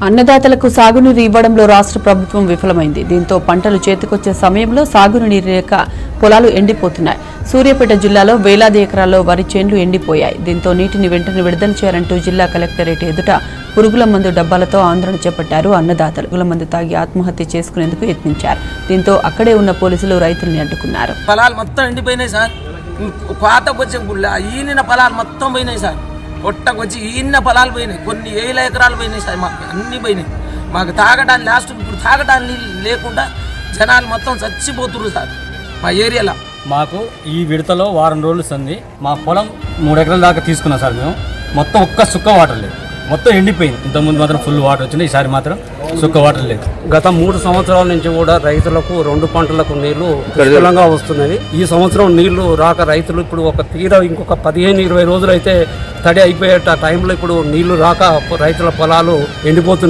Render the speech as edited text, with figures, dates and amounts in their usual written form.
అన్నదాతలకు సాగునీరు ఇవ్వడంలో రాష్ట్ర ప్రభుత్వం విఫలమైంది. దీంతో పంటలు చేతికొచ్చే సమయంలో సాగునీరు లేక పొలాలు ఎండిపోతున్నాయి. సూర్యాపేట జిల్లాలో వేలాది ఎకరాల్లో వరి చేన్లు ఎండిపోయాయి. దీంతో నీటిని వెంటనే విడుదల చేయాలంటూ జిల్లా కలెక్టరేట్ ఎదుట పురుగుల మందు డబ్బాలతో ఆందోళన చేపట్టారు అన్నదాతలు. పురుగుల మందు తాగి ఆత్మహత్య చేసుకునేందుకు యత్నించారు. దీంతో అక్కడే ఉన్న పోలీసులు రైతుల్ని అడ్డుకున్నారు. పొలాలు మొత్తం ఎండిపోయినాయి సార్. కోతకొచ్చే ఈనిన పొలాలు మొత్తం పోయినాయి సార్. పొట్టకొచ్చి ఈయన పొలాలు పోయినాయి. కొన్ని 1000 ఎకరాలు పోయినాయి సార్. మాకు అన్నీ పోయినాయి. మాకు తాగడానికి లాస్ట్ ఇప్పుడు తాగడానికి లేకుండా జనాలు మొత్తం చచ్చిపోతున్నారు సార్ మా ఏరియాలో. మాకు ఈ విడతలో వారం రోజులు సంది మా పొలం 3 ఎకరాల దాకా తీసుకున్నాం సార్. మేము మొత్తం ఒక్క సుక్క వాటర్ లేదు, మొత్తం ఎండిపోయింది. ఇంతకుముందు మాత్రం ఫుల్ వాటర్ వచ్చింది, ఈసారి మాత్రం సుక్క వాటర్ లేదు. గత 3 సంవత్సరాల నుంచి కూడా రైతులకు 2 పంటలకు నీళ్లు పుష్కలంగా వస్తున్నది. ఈ సంవత్సరం నీళ్లు రాక రైతులు ఇప్పుడు ఇంకొక 15-20 రోజులు అయితే తడి అయిపోయే టైంలో ఇప్పుడు నీళ్లు రాక రైతుల పొలాలు ఎండిపోతున్నాయి.